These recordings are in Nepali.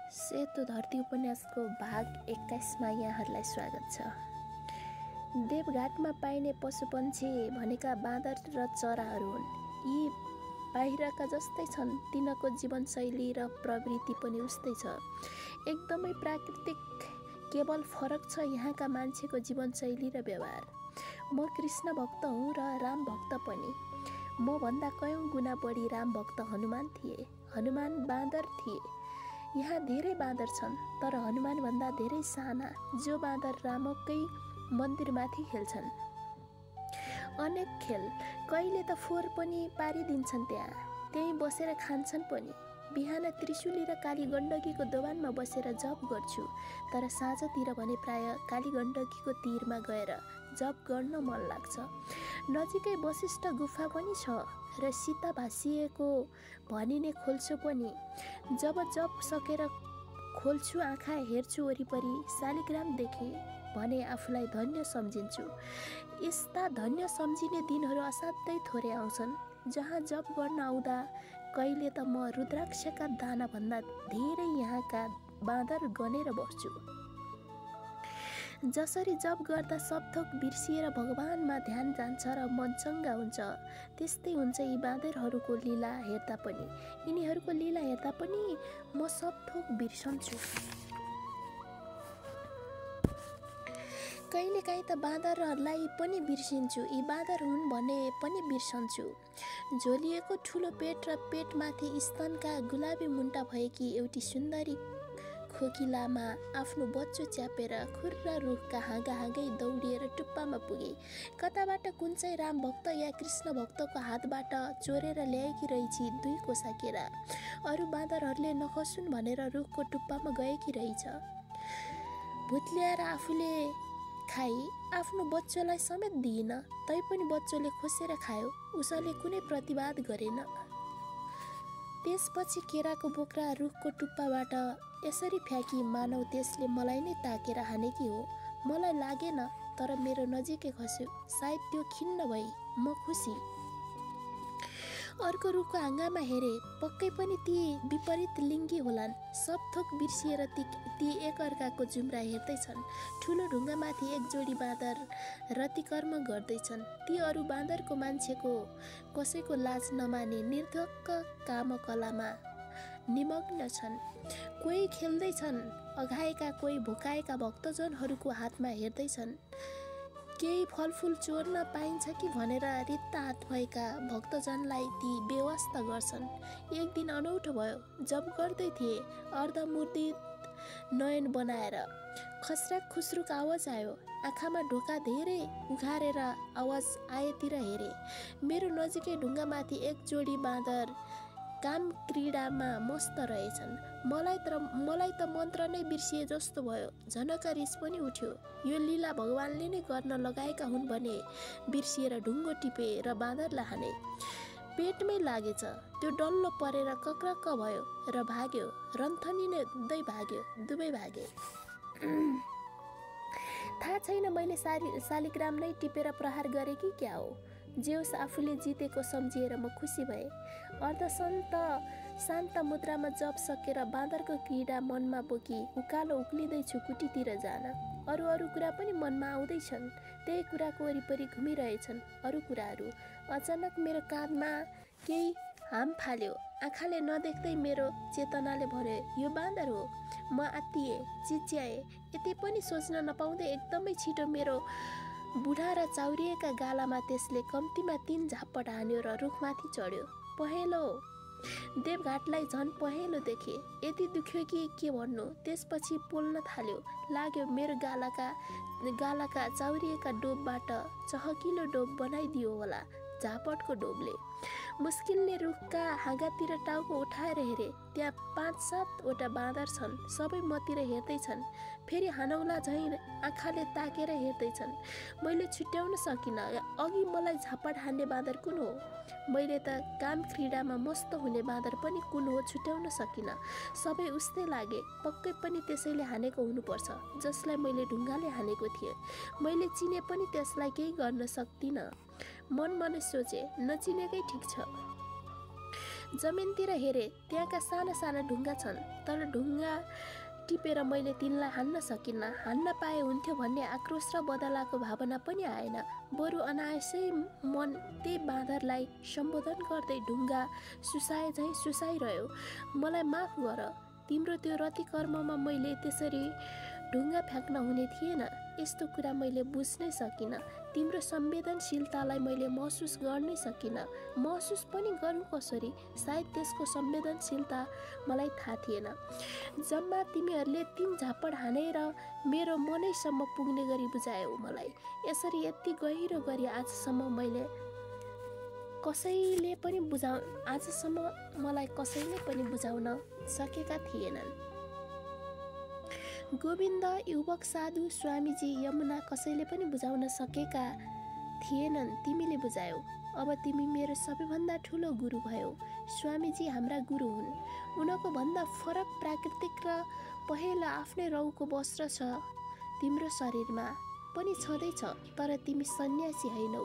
सेतो धरती उपन्यासको भाग 21मा यहाँहरूलाई स्वागत छ। देवघाटमा पाइने पशुपन्छी भनेका बाँदर र चराहरू हुन्। यी बाहिरका जस्तै छन्, तिनको जीवनशैली र प्रवृत्ति पनि उस्तै छ, एकदमै प्राकृतिक। केवल फरक छ यहाँका मान्छेको जीवनशैली र व्यवहार। म कृष्ण भक्त हुँ र राम भक्त पनि। म भन्दा कयौं गुणा बढी राम भक्त हनुमान थिए। हनुमान बाँदर थिए। यहाँ धेरै बाँदर छन्, तर हनुमान भन्दा धेरै साना, जो बाँदर रामकै मन्दिरमाथि खेल्छन्। अनेक खेल, कहिले त फोहोर पनि पारिदिन्छन्। त्यहीँ बसेर खान्छन् पनि। बिहान त्रिशुली र काली गण्डकीको दोभानमा बसेर जप गर्छु, तर साँझतिर भने प्राय काली गण्डकीको तीरमा गएर जप गर्न मन लाग्छ। नजिकै वशिष्ठ गुफा पनि छ र सीता भासिएको भनिने खोल्छो पनि। जब जप सकेर खोल्छु आँखा हेर्छु वरिपरि, शालिग्राम देखेँ भने आफूलाई धन्य सम्झिन्छु। यस्ता धन्य सम्झिने दिनहरू असाध्यै थोरै आउँछन्। जहाँ जप गर्न आउँदा कहिले त म रुद्राक्षका दानाभन्दा धेरै यहाँका बाँदर गनेर बस्छु। जसरी जप गर्दा सब थोक बिर्सिएर भगवानमा ध्यान जान्छ र मन चङ्गा हुन्छ, त्यस्तै हुन्छ यी बाँदरहरूको लीला हेर्दा पनि। यिनीहरूको लीला हेर्दा पनि म सब थोक बिर्सन्छु। कहिलेकाहीँ त बाँदरहरूलाई पनि बिर्सिन्छु। यी बाँदर हुन् भने पनि बिर्सन्छु। झोलिएको ठुलो पेट र पेटमाथि स्तनका गुलाबी मुन्टा भएकी एउटी सुन्दरी खोकिलामा आफ्नो बच्चो च्यापेर खुर्रा रुखका हाँगै दौडिएर टुप्पामा पुगे। कताबाट कुन चाहिँ राम भक्त या कृष्ण भक्तको हातबाट चोरेर ल्याएकी रहेछ दुई कोसा केरा। अरू बाँदरहरूले नखसुन् भनेर रुखको टुप्पामा गएकी रहेछ। भुत्ल्याएर आफूले खाई आफ्नो बच्चोलाई समेत दिइन, तैपनि बच्चोले खोसेर खायो। उसले कुनै प्रतिवाद गरेन। त्यसपछि केराको बोक्रा रुखको टुप्पाबाट यसरी फ्याँकी मानौ त्यसले मलाई नै ताकेर हानेकी हो। मलाई लागेन, तर मेरो नजिकै खस्यो। सायद त्यो खिन्न भई म खुसी। अर्को रुखको हाँगामा हेरे, पक्कै पनि ती विपरीत लिङ्गी होलान्। सब थोक बिर्सिएर ती एकअर्काको जुम्रा हेर्दैछन्। ठुलो ढुङ्गामाथि एक जोडी बाँदर रतिकर्म गर्दैछन्। ती अरू बाँदरको मान्छेको कसैको लाज नमाने निर्धक्क कामकलामा निमग्न छन्। कोही खेल्दैछन् अघाएका, कोही भोकाएका भक्तजनहरूको हातमा हेर्दैछन्। केही फलफुल चोर्न पाइन्छ कि भनेर रित्ता हात भएका भक्तजनलाई ती बेवास्ता गर्छन्। एक दिन अनौठो भयो। जप गर्दै थिए, अर्धमुर्दित नयन बनाएर खस्राक खुस्रुक आवाज आयो। आँखामा ढोका धेरै उघारेर आवाज आएतिर हेरे। मेरो नजिकै ढुङ्गामाथि एक जोडी बाँदर काम क्रीडामा मस्त रहेछन्। मलाई त मन्त्र नै बिर्सिए जस्तो भयो। झनक रिस पनि उठ्यो। यो लीला भगवानले नै गर्न लगाएका हुन् भने बिर्सिएर ढुङ्गो टिपे र बाँदरलाई हाने। पेटमै लागेछ। त्यो डल्लो परेर कक्रक्क भयो र भाग्यो। रन्थनिँदै भाग्यो। दुवै भागे। थाहा छैन मैले शालिग्राम नै टिपेर प्रहार गरे कि क्या हो। जेउस आफूले जितेको सम्झिएर म खुसी भए। शान्त मुद्रामा जप सकेर बाँदरको क्रीडा मनमा बोकी उकालो उक्लिँदैछु कुटीतिर जान। अरू कुरा पनि मनमा आउँदैछन्। त्यही कुराको वरिपरि घुमिरहेछन् अरू कुराहरू। अचानक मेरो काँधमा केही हाम फाल्यो। आँखाले नदेख्दै मेरो चेतनाले भन्यो, यो बाँदर हो। म आत्तिएँ, चिच्याएँ। यति पनि सोच्न नपाउँदै एकदमै छिटो मेरो बुढा र चाउरिएका गालामा त्यसले कम्तीमा 3 झापट हान्यो र रुखमाथि चढ्यो। पहेँलो देवघाटलाई झन् पहेँलो देखे। यति दुख्यो कि के भन्नु। त्यसपछि पोल्न थाल्यो। लाग्यो मेरो गालाका चाउरिएका डोबबाट चहकिलो डोब बनाइदियो होला झापटको डोबले। मुस्किलले रुखका हाँगातिर टाउको उठाएर हेरे। त्यहाँ 5-7 वटा बाँदर छन्। सबै मतिर हेर्दैछन्। फेरि हानौला झैँ आँखाले ताकेर हेर्दैछन्। मैले छुट्याउन सकिनँ अघि मलाई झापट हान्ने बाँदर कुन हो। मैले त काम क्रीडामा मस्त हुने बाँदर पनि कुन हो छुट्याउन सकिनँ। सबै उस्तै लागे। पक्कै पनि त्यसैले हानेको हुनुपर्छ जसलाई मैले ढुङ्गाले हानेको थिएँ। मैले चिने पनि त्यसलाई केही गर्न सक्दिनँ। मनमनै सोचे, नचिनेकै ठिक छ। जमिनतिर हेरे, त्यहाँका साना साना ढुङ्गा छन्, तर ढुङ्गा टिपेर मैले तिनलाई हान्न सकिनँ। हान्न पाए हुन्थ्यो भन्ने आक्रोश र बदलाको भावना पनि आएन। बरु अनायासै मन त्यही बाँदरलाई सम्बोधन गर्दै ढुङ्गा सुसाए झैँ सुसाइरह्यो। मलाई माफ गर, तिम्रो त्यो रति कर्ममा मैले त्यसरी ढुङ्गा फ्याँक्न हुने थिएन। यस्तो कुरा मैले बुझ्नै सकिनँ। तिम्रो संवेदनशीलतालाई मैले महसुस गर्नै सकिनँ। महसुस पनि गरौँ कसरी? सायद त्यसको संवेदनशीलता मलाई थाहा थिएन। जम्मा तिमीहरूले 3 झापड हानेर मेरो मनैसम्म पुग्ने गरी बुझायौ मलाई। यसरी यति गहिरो गरी आजसम्म मलाई कसैले पनि बुझाउन सकेका थिएनन्। गोविन्द, युवक, साधु, स्वामीजी, यमुना कसैले पनि बुझाउन सकेका थिएनन्। तिमीले बुझायौ। अब तिमी मेरो सबैभन्दा ठुलो गुरु भयौ। स्वामीजी हाम्रा गुरु हुन्। उनको भन्दा फरक प्राकृतिक र पहेँलो आफ्नै रौँको वस्त्र छ तिम्रो शरीरमा पनि छँदैछ, तर तिमी सन्यासी हैनौ।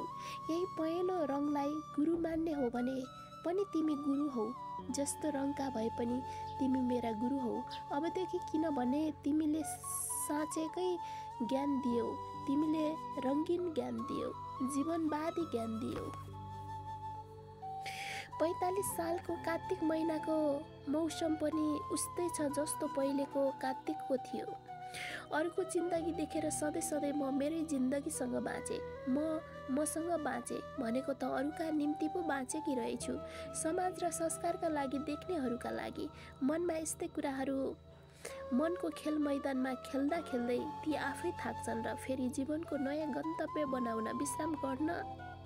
यही पहेँलो रङलाई गुरु मान्ने हो भने पनि तिमी गुरु हौ। जस्तो रङका भए पनि तिमी मेरा गुरु हौ। अबदेखि किनभने तिमीले साँचेकै ज्ञान दियौ, तिमीले रङ्गीन ज्ञान दियौ, जीवनवादी ज्ञान दियौ। 45 सालको कार्तिक महिनाको मौसम पनि उस्तै छ जस्तो पहिलेको कार्तिकको थियो। अरूको जिन्दगी देखेर सधैँ सधैँ म मेरै जिन्दगीसँग बाँचे। मसँग बाँचे भनेको त अरूका निम्ति पो बाँचेकी रहेछु। समाज र संस्कारका लागि, देख्नेहरूका लागि। मनमा यस्तै कुराहरू मनको खेल मैदानमा खेल्दा खेल्दै ती आफै थाक्छन् र फेरि जीवनको नयाँ गन्तव्य बनाउन विश्राम गर्न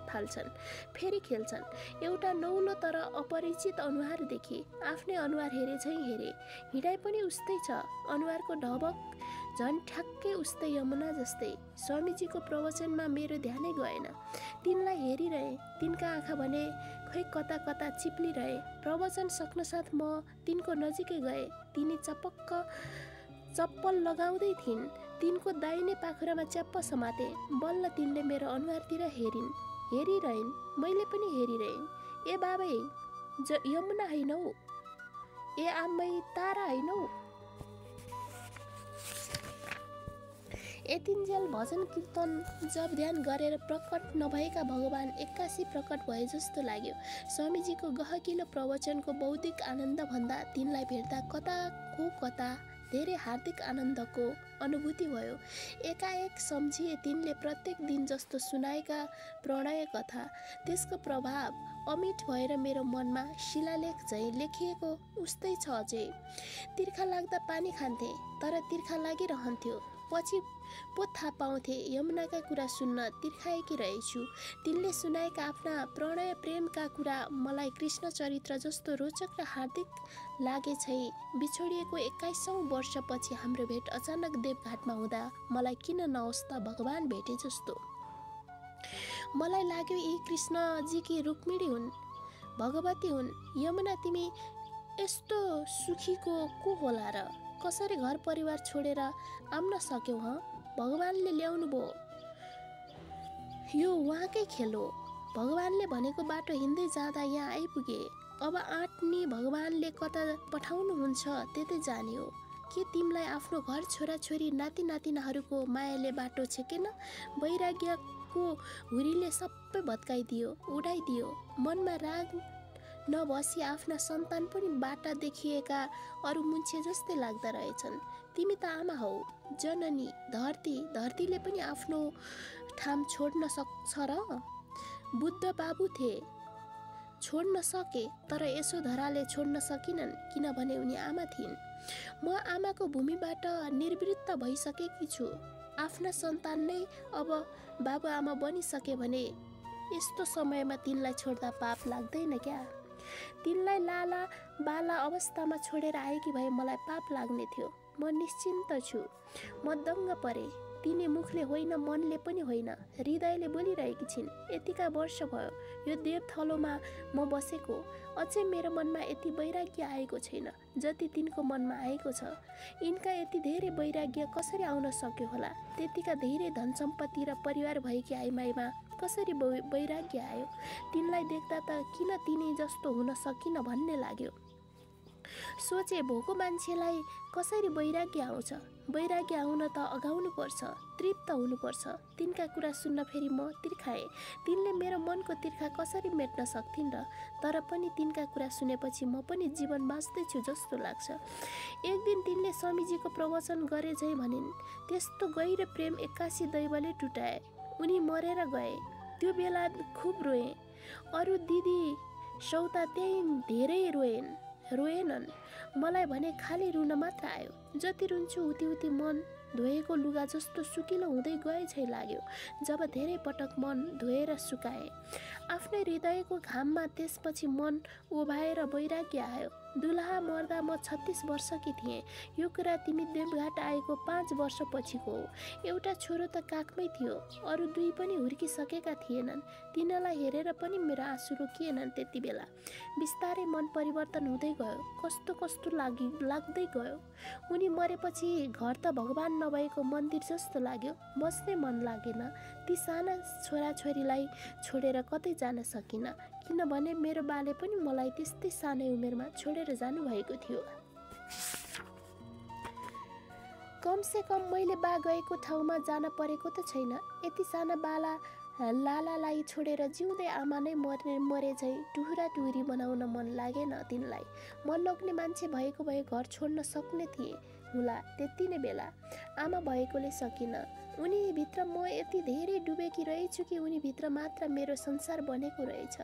थाल्छन्। फेरि खेल्छन्। एउटा नौलो तर अपरिचित अनुहार देखे। आफ्नै अनुहार हेरे झैँ हेरे। हिँडाइ पनि उस्तै छ। अनुहारको ढबक झन् ठ्याक्कै उस्तै यमुना जस्तै। स्वामीजीको प्रवचनमा मेरो ध्यानै गएन। तिनलाई हेरिरहे। तिनका आँखा भने खै कता कता चिप्लिरहे। प्रवचन सक्नसाथ म तिनको नजिकै गए। तिनी चप्पल लगाउँदै थिइन्। तिनको दाहिने पाखुरामा च्याप्प समाते। बल्ल तिनले मेरो अनुहारतिर हेरिरहन्। मैले पनि हेरिरहेँ। ए बाबै, यमुना हैनौ? ए आमै, तारा हैनौ? यतिन्जेल भजन कीर्तन जप ध्यान गरेर प्रकट नभएका भगवान एक्कासी प्रकट भए जस्तो लाग्यो। स्वामीजीको गहकिलो प्रवचनको बौद्धिक आनन्द भन्दा तिनलाई भेट्दा कता धेरै हार्दिक आनन्दको अनुभूति भयो। एकाएक सम्झिए तिनले प्रत्येक दिन जस्तो सुनाएका प्रणय कथा। त्यसको प्रभाव अमिट भएर मेरो मनमा शिलालेख झैँ लेखिएको उस्तै छ अझै। तिर्खा लाग्दा पानी खान्थे, तर तिर्खा लागिरहन्थ्यो। पछि पो थाहा पाउँथे यमुनाका कुरा सुन्न तिर्खाएकी रहेछु। तिनले सुनाएका आफ्ना प्रणय प्रेमका कुरा मलाई कृष्ण चरित्र जस्तो रोचक र हार्दिक लागेछै। बिछोडिएको 21औं वर्षपछि हाम्रो भेट अचानक देवघाटमा हुँदा मलाई किन नहोस् त भगवान भेटे जस्तो। मलाई लाग्यो यी कृष्णजीकी रुक्मिणी हुन्, भगवती हुन्। यमुना, तिमी यस्तो सुखीको को होला र? कसरी घर परिवार छोडेर आउन सक्यौ? भगवानले ल्याउनु भयो। यो उहाँकै खेल हो। भगवानले भनेको बाटो हिँड्दै जाँदा यहाँ आइपुगे। अब आँट्ने भगवानले कता पठाउनुहुन्छ त्यतै जाने हो। के तिमीलाई आफ्नो घर, छोराछोरी, नाति नातिनाहरूको मायाले बाटो छेकेन? वैराग्यको हुरीले सबै भत्काइदियो, उडाइदियो। मनमा राग नबसी आफ्ना सन्तान पनि बाटा देखिएका अरू मुन्छे जस्तै लाग्दा रहेछन्। तिमी त आमा हौ, जननी, धरतीले पनि आफ्नो ठाम छोड्न सक्छ र? बुद्ध बाबु थिए, छोड्न सके, तर यशोधराले छोड्न सकिनन्, किनभने उनी आमा थिइन्। म आमाको भूमिबाट निवृत्त भइसकेकी छु। आफ्ना सन्तान नै अब बाबुआमा बनिसके भने यस्तो समयमा तिनलाई छोड्दा पाप लाग्दैन क्या? तिनलाई लाला बाला अवस्थामा छोडेर आएकी भए मलाई पाप लाग्ने थियो। म निश्चिन्त छु। म दङ्ग परे। तिनी मुखले होइन, मनले पनि होइन, हृदयले बोलिरहेकी छिन्। यतिका वर्ष भयो यो देवथलोमा म बसेको, अझै मेरो मनमा यति वैराग्य आएको छैन जति तिनको मनमा आएको छ। यिनका यति धेरै वैराग्य कसरी आउन सक्यो होला? त्यतिका धेरै धन सम्पत्ति र परिवार भएकी आइमाईमा कसरी वैराग्य आयो? तिनलाई देख्दा त किन तिनी जस्तो हुन सकिन भन्ने लाग्यो। सोचे भोको मान्छेलाई कसरी वैराग्य आउँछ? वैराग्य आउन त अगाउनुपर्छ, तृप्त हुनुपर्छ। तिनका कुरा सुन्न फेरि म तिर्खाएँ। तिनले मेरो मनको तिर्खा कसरी मेट्न सक्थिन् र? तर पनि तिनका कुरा सुनेपछि म पनि जीवन बाँच्दैछु जस्तो लाग्छ। एक दिन तिनले स्वामीजीको प्रवचन गरे झै भनिन्। त्यस्तो गहिरो प्रेम एक्कासी दैवले टुटाए। उनी मरेर गए। त्यो बेला खुब रोएँ। अरू दिदी सौता त्यही धेरै रोएनन्। मलाई भने खालि रुन मात्र आयो। जति रुन्छु उति उति मन धोएको लुगा जस्तो सुकिलो हुँदै गए झै लाग्यो। जब धेरै पटक मन धोएर सुकाए आफ्नै हृदयको घाममा, त्यसपछि मन उभाएर वैराग्य आयो। दुलहा मर्दा म 36 वर्षकी थिएँ। यो कुरा तिमी देवघाट आएको 5 वर्ष पछिको हो। एउटा छोरो त काखमै थियो, अरू 2 पनि हुर्किसकेका थिएनन्। तिनीलाई हेरेर पनि मेरो आँसु रोकिएनन्। त्यति बेला बिस्तारै मन परिवर्तन हुँदै गयो। कस्तो कस्तो लाग्दै गयो। उनी मरेपछि घर त भगवान नभएको मन्दिर जस्तो लाग्यो। बस्नै मन लागेन। ती साना छोराछोरीलाई छोडेर कतै जान सकिनँ, किनभने मेरो बाले पनि मलाई त्यस्तै सानै उमेरमा छोडेर जानुभएको थियो। कमसे कम मैले बा गएको ठाउँमा जान परेको त छैन। यति साना लालालाई छोडेर जिउँदै आमा नै मरे झै टुहुरा टुहुरी बनाउन मन लागेन तिनलाई। मन लोग्ने मान्छे भएको भए घर छोड्न सक्ने थिए होला त्यति नै बेला। आमा भएकोले सकिन। उनी भित्र म यति धेरै डुबेकी रहेछु कि उनी भित्र मात्र मेरो संसार बनेको रहेछ।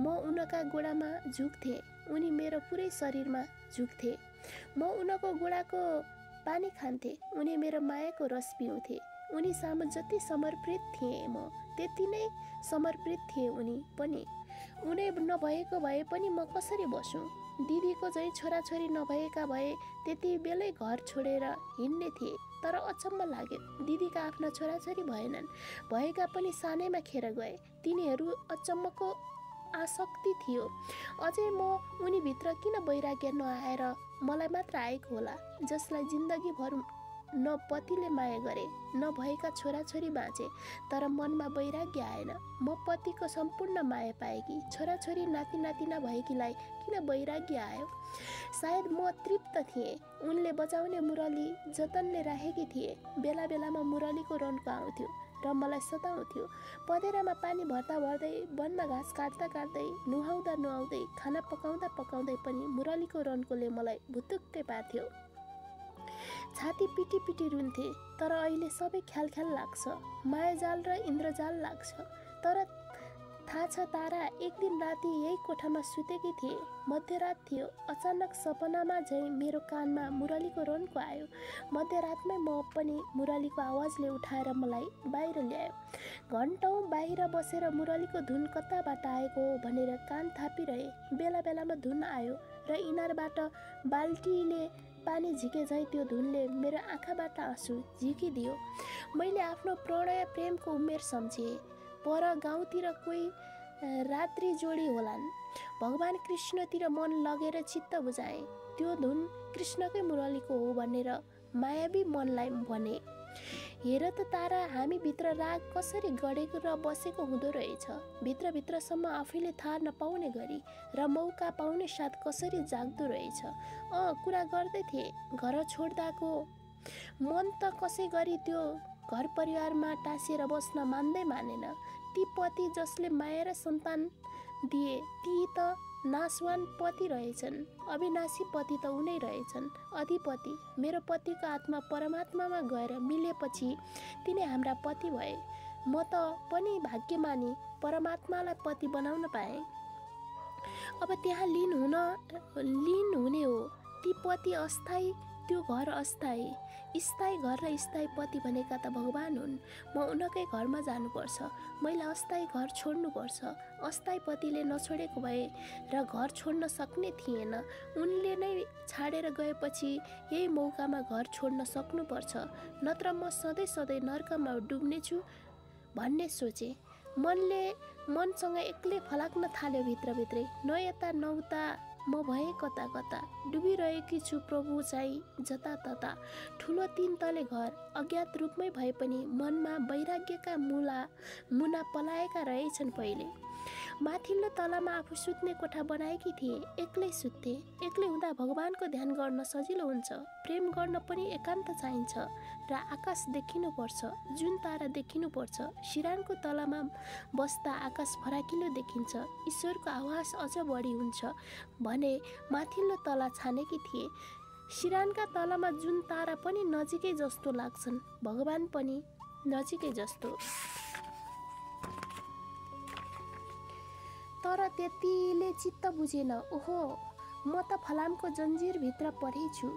म उनका गोडामा झुक्थेँ, उनी मेरो पुरै शरीरमा झुक्थे। म उनको गोडाको पानी खान्थे, उनी मेरो मायाको रस पिउँथे। उनी सामु जति समर्पित थिएँ म, त्यति नै समर्पित थिए उनी पनि। उनी नभएको भए पनि म कसरी बसुँ? दिदीको झै छोराछोरी नभएका भए त्यति बेलै घर छोडेर हिँड्ने थिए। तर अचम्म लाग्यो, दिदीका आफ्ना छोराछोरी भएनन्। भएका पनि सानैमा खेर गए। तिनीहरू अचम्मको आसक्ति थियो। अझै म उनीभित्र किन वैराग्य नआएर मलाई मात्र आएको होला, जसलाई जिन्दगीभर न पतिले माया गरे न भएका छोराछोरी बाँचे, तर मनमा वैराग्य आएन। म पतिको सम्पूर्ण माया पाएकी, छोराछोरी नाति नातिना भएकीलाई किन वैराग्य आयो? सायद म तृप्त थिएँ। उनले बजाउने मुरली जतनले राखेकी थिए। बेला बेलामा मुरलीको रन्को आउँथ्यो र मलाई सताउँथ्यो। पँधेरामा पानी भर्दा भर्दै, वनमा घाँस काट्दा काट्दै, नुहाउँदा नुहाउँदै, खाना पकाउँदा पकाउँदै पनि मुरलीको रन्कोले मलाई भुतुक्कै पार्थ्यो। छाती पिटी पिटी रुन्थे। तर अहिले सबै ख्याल लाग्छ, मायाजाल र इन्द्रजाल लाग्छ। तर थाहा छ तारा, एक दिन राति यही कोठामा सुतेकी थिए। मध्यरात थियो। अचानक सपनामा झै मेरो कानमा मुरलीको रन्को आयो। मध्यरातमै म पनि मुरलीको आवाजले उठाएर मलाई बाहिर ल्यायो। घन्टौँ बाहिर बसेर मुरलीको धुन कताबाट आएको हो भनेर कान थापिरहे। बेला बेलामा धुन आयो र इनारबाट बाल्टीले पानी झिके झै त्यो धुनले मेरो आँखाबाट आँसु झिकिदियो। मैले आफ्नो प्रणय प्रेमको उमेर सम्झेँ। पर गाउँतिर कोही रात्रि जोडी होलान्। भगवान कृष्णतिर मन लगेर चित्त बुझाएँ। त्यो धुन कृष्णकै मुरलीको हो भनेर मायावी मनलाई भने, हेर त तारा, हामी भित्र राग कसरी गढेको र बसेको हुँदो रहेछ। भित्रभित्रसम्म आफैले थाहा नपाउने गरी र मौका पाउने साथ कसरी जाग्दो रहेछ। कुरा गर्दै थिए। घर छोड्दाको मन त कसै गरी त्यो घर परिवारमा टाँसिएर बस्न मानेन। ती पति जसले माया र सन्तान दिए, ती त नासवान पति रहेछन्। अविनाशी पति त उनै रहेछन्, अधिपति। मेरो पतिको आत्मा परमात्मामा गएर मिलेपछि तिनै हाम्रा पति भए। म त पनि भाग्यमानी परमात्मालाई पति बनाउन पाएँ। अब त्यहाँ लीन हुने हो। ती पति अस्थायी, त्यो घर अस्थायी। स्थायी घर र स्थायी पति भनेका त भगवान हुन्। म उनकै घरमा जानुपर्छ। मैले अस्थायी घर छोड्नुपर्छ। अस्थायी पतिले नछोडेको भए र घर छोड्न सक्ने थिएन। उनले नै छाडेर गएपछि यही मौकामा घर छोड्न सक्नुपर्छ, नत्र म सधैँ सधैँ नर्कमा डुब्नेछु भन्ने सोचे। मनसँग एक्लै फलाक्न थाल्यो भित्रभित्रै। न यता न उता म भए कता कता डुबिरहेकी छु प्रभु चाहिँ जतातता। ठुलो 3 तले घर अज्ञात रूपमै भए पनि मनमा वैराग्यका मुना पलाएका रहेछन् पहिले। माथिल्लो तलामा आफू सुत्ने कोठा बनाएकी थिए, एक्लै सुत्थे। एक्लै हुँदा भगवानको ध्यान गर्न सजिलो हुन्छ। प्रेम गर्न पनि एकान्त चाहिन्छ र आकाश देखिनुपर्छ, जुन तारा देखिनुपर्छ। सिरानको तलामा बस्दा आकाश फराकिलो देखिन्छ, ईश्वरको आवाज अझ बढी हुन्छ भने माथिल्लो तला छानेकी थिए। सिरानका तलामा जुन तारा पनि नजिकै जस्तो लाग्छन्, भगवान पनि नजिकै जस्तो। तर त्यतिले चित्त बुझेन। ओहो, म त फलामको जन्जिरभित्र परेछु,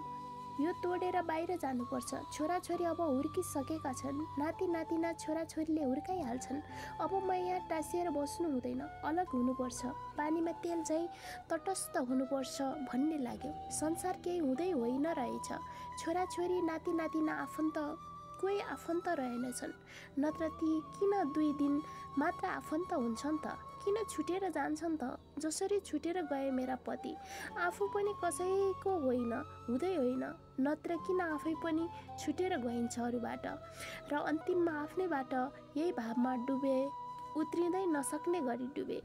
यो तोडेर बाहिर जानुपर्छ। छोराछोरी अब हुर्किसकेका छन्, नाति नातिना छोराछोरीले हुर्काइहाल्छन्। अब म यहाँ टाँसिएर बस्नु हुँदैन, अलग हुनुपर्छ। पानीमा तेल झैँ तटस्थ हुनुपर्छ भन्ने लाग्यो। संसार केही हुँदै होइन रहेछ। छोराछोरी नाति नातिना आफन्त कोही आफन्त रहेनछन्, नत्र ती किन 2 दिन मात्र आफन्त हुन्छन् त? किन छुटेर जान्छन् त? जसरी छुटेर गए मेरा पति, आफू पनि कसैको होइन, हुँदै होइन, नत्र किन आफै पनि छुटेर गइन्छ अरूबाट र अन्तिममा आफ्नैबाट यही भावमा डुबे, उत्रिँदै नसक्ने गरी डुबे।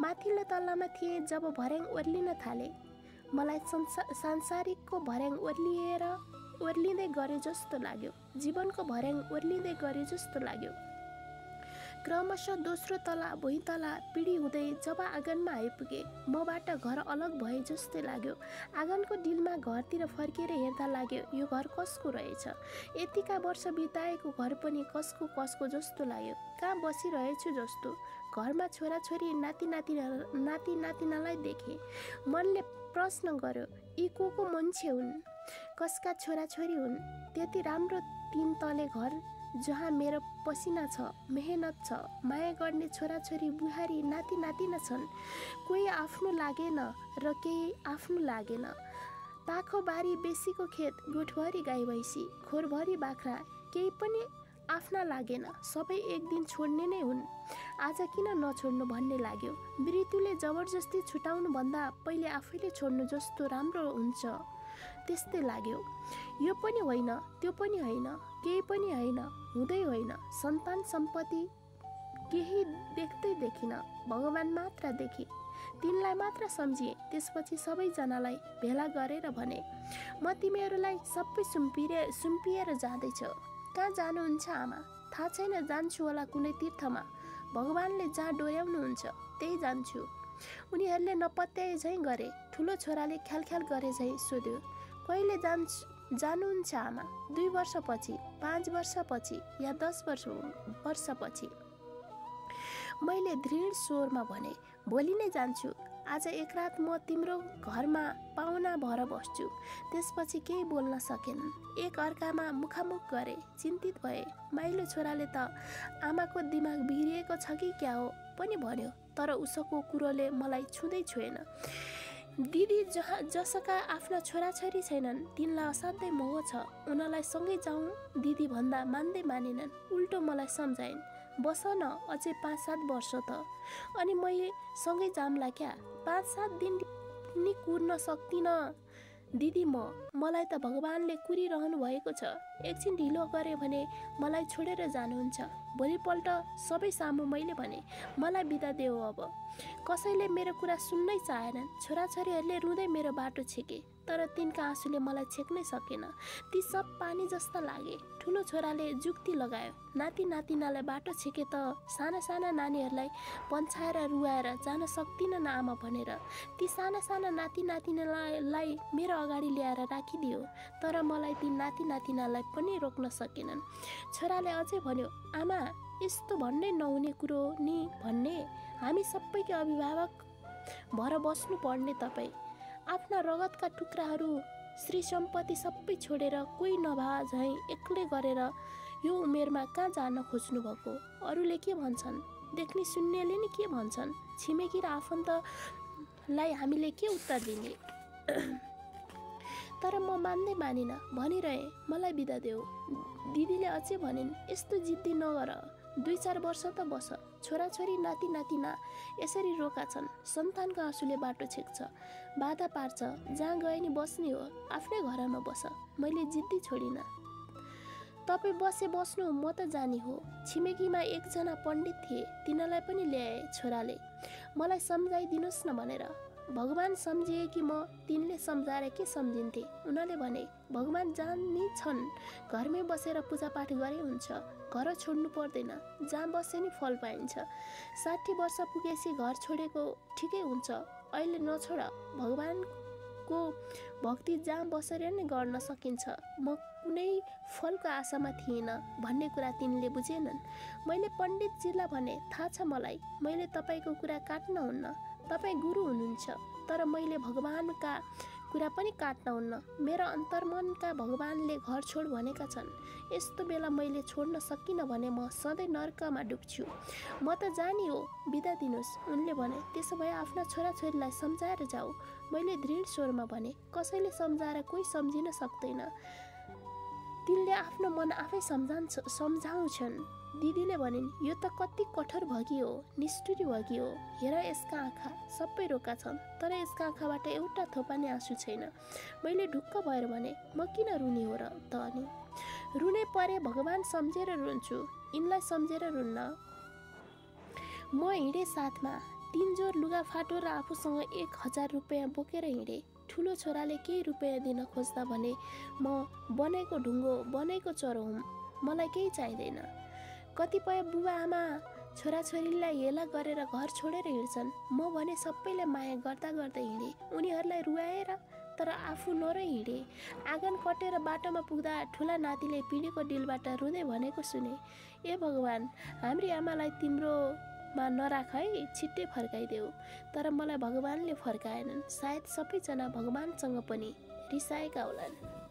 माथिल्लो तल्लामा थिए जब भर्याङ ओर्लिन थाले, मलाई सांसारिकको भर्याङ ओर्लिँदै गरे जस्तो लाग्यो, जीवनको भर्याङ ओर्लिँदै गरे जस्तो लाग्यो। क्रमशः दोस्रो तला, भुइँतला पिँढी हुँदै जब आँगनमा आइपुगे, मबाट घर अलग भए जस्तै लाग्यो। आँगनको डिलमा घरतिर फर्केर हेर्दा लाग्यो, यो घर कसको रहेछ? यतिका वर्ष बिताएको घर पनि कसको जस्तो लाग्यो, कहाँ बसिरहेछु जस्तो। घरमा छोराछोरी नाति नातिनालाई देखे। मनले प्रश्न गर्यो, यी को मान्छे हुन्? कसका छोराछोरी हुन्? त्यति राम्रो 3 तले घर जहाँ मेरो पसिना छ, मेहनत छ, माया गर्ने छोराछोरी बुहारी नाति नातिना छन्। कोही आफ्नो लागेन र केही आफ्नो लागेन। पाखो बारी बेसीको खेत, गोठभरि गाई भैँसी, खोरभरि बाख्रा, केही पनि आफ्ना लागेन। सबै एक दिन छोड्ने नै हुन्। आज किन नछोड्नु भन्ने लाग्यो। मृत्युले जबरजस्ती छुटाउनु भन्दा पहिले आफैले छोड्नु जस्तो राम्रो हुन्छ, त्यस्तै लाग्यो। यो पनि होइन, त्यो पनि होइन, केही पनि होइन, हुँदै होइन। सन्तान सम्पत्ति केही देख्दै देखिन, भगवान मात्र देखे। तिनलाई मात्र सम्झिए। त्यसपछि सबैजनालाई भेला गरेर भने, म तिमीहरूलाई सबै सुम्पिएर जाँदैछ। कहाँ जानुहुन्छ आमा? थाहा छैन, जान्छु होला कुनै तीर्थमा। भगवानले जहाँ डोर्याउनुहुन्छ त्यही जान्छु। उनीहरूले नपत्याए झैँ गरे। ठुलो छोराले ख्याल गरे झैँ सोध्यो, कहिले जानुहुन्छ आमा? 2 वर्षपछि, 5 वर्षपछि या 10 वर्षपछि? मैले दृढ स्वरमा भने, भोलि नै जान्छु। आज एक रात म तिम्रो घरमा पाहुना भएर बस्छु। त्यसपछि केही बोल्न सकेनन्। एक अर्कामा मुखामुख गरे, चिन्तित भए। माइलो छोराले त आमाको दिमाग बिग्रिएको छ कि क्या हो पनि भन्यो, तर उसको कुरोले मलाई छुँदै छोएन। दिदी जसका आफ्ना छोराछोरी छैनन्, तिनलाई असाध्यै मोह छ। उनीहरूलाई सँगै जाउँ दिदी भन्दा मान्दै मानेनन्। उल्टो मलाई सम्झाइन्, बस न अझै 5-7 वर्ष त। अनि मैले सँगै जाम्ला क्या? 5-7 दिन नि कुर्न सक्दिनँ दिदी मलाई त भगवानले कुरिरहनु भएको छ। एकछिन ढिलो गरे भने मलाई छोडेर जानुहुन्छ। भोलिपल्ट सबै सामु मैले भने, मलाई बिदा देऊ अब। कसैले मेरो कुरा सुन्नै चाहेनन्। छोराछोरीहरूले रुँदै मेरो बाटो छेके, तर तिनका आँसुले मलाई छेक्नै सकेन। ती सब पानी जस्ता लागे। ठुलो छोराले जुक्ति लगायो, नाति नातिनालाई बाटो छेके त साना साना नानीहरूलाई पन्छाएर रुवाएर जान सक्दिनन् आमा भनेर ती साना साना नाति नातिनालाई मेरो अगाडि ल्याएर राखिदियो। तर मलाई ती नाति नातिनालाई पनि रोक्न सकेनन्। छोराले अझै भन्यो, आमा यस्तो भन्नै नहुने कुरो नि भन्ने। हामी सबैको अभिभावक भएर बस्नु पर्ने तपाईँ। आफ्ना रगतका टुक्राहरू, श्री सम्पत्ति सबै छोडेर कोही नभए झैँ एक्लै गरेर यो उमेरमा कहाँ जान खोज्नु भएको? अरूले के भन्छन्? देख्ने सुन्नेले नि के भन्छन्? छिमेकी र आफन्तलाई हामीले के उत्तर दिने? तर म मान्दै मानिनँ, भनिरहे, मलाई बिदा देऊ। दिदीले अझै भनिन्, यस्तो जिद्दी नगर, 2-4 वर्ष त बस। छोराछोरी नाति नातिना यसरी रोका छन्। सन्तानको आँसुले बाटो छेक्छ, बाधा पार्छ। जहाँ गए नि बस्ने हो, आफ्नै घरमा बस। मैले जिद्दी छोडिनँ। तपाईँ बस्नु, म त जाने हो। छिमेकीमा एकजना पण्डित थिए, तिनीलाई पनि ल्याए छोराले, मलाई सम्झाइदिनुहोस् न भनेर। भगवान सम्झिए कि म? तिनले सम्झाएर के सम्झिन्थे? उनीहरूले भने भगवान जानी छन्, घरमै बसेर पूजापाठ गरे हुन्छ, घर छोड्नु पर्दैन, जहाँ बसे नि फल पाइन्छ। 60 वर्ष पुगेपछि घर छोडेको ठिकै हुन्छ, अहिले नछोड। भगवानको भक्ति जहाँ बसेर नै गर्न सकिन्छ। म कुनै फलको आशामा थिइनँ भन्ने कुरा तिनले बुझेनन्। मैले पण्डितजीलाई भने, थाहा छ मलाई, मैले तपाईँको कुरा काट्न हुन्न, तपाईँ गुरु हुनुहुन्छ, तर मैले भगवानका कुरा पनि काट्न हुन्न। मेरा अन्तर्मनका भगवानले घर छोड भनेका छन्। यस्तो बेला मैले छोड्न सकिनँ भने म सधैँ नर्कमा डुब्छु। म त जानी हो, बिदा दिनुहोस्। उनले भने, त्यसो भए आफ्ना छोराछोरीलाई सम्झाएर जाऊ। मैले दृढ स्वरमा भने, कसैले सम्झाएर कोही सम्झिन सक्दैन, तिनले आफ्नो मन आफै सम्झाउँछन्। दिदीले भनिन्, यो त कति कठोर भगियो, निष्ठुरी भगियो। हेर यसका आँखा सबै रोका छन्, तर यसका आँखाबाट एउटा थोपा नि आँसु छैन। मैले ढुक्क भएर भने, म किन रुने हो र त अनि? रुने परे भगवान सम्झेर रुन्छु, यिनलाई सम्झेर रुन्न। म हिँडेँ साथमा, 3 जोर लुगाफाटो र आफूसँग 1000 रुपियाँ बोकेर हिँडेँ। ठुलो छोराले केही रुपियाँ दिन खोज्दा भने, म बनेको ढुङ्गो बनेको चरो हुँ, मलाई केही चाहिँदैन। कतिपय बुबा आमा छोराछोरीलाई हेला गरेर घर छोडेर हिँड्छन्। म भने सबैले माया गर्दा गर्दै हिँडेँ, उनीहरूलाई रुवाएर, तर आफू नरोई हिँडेँ। आँगन कटेर बाटोमा पुग्दा ठुला नातिले पिँढीको डिलबाट रुँदै भनेको सुने, ए भगवान, हाम्री आमालाई तिम्रोमा नराख है, छिट्टै फर्काइदेऊ। तर मलाई भगवानले फर्काएनन्। सायद सबैजना भगवानसँग पनि रिसाएका होलान्।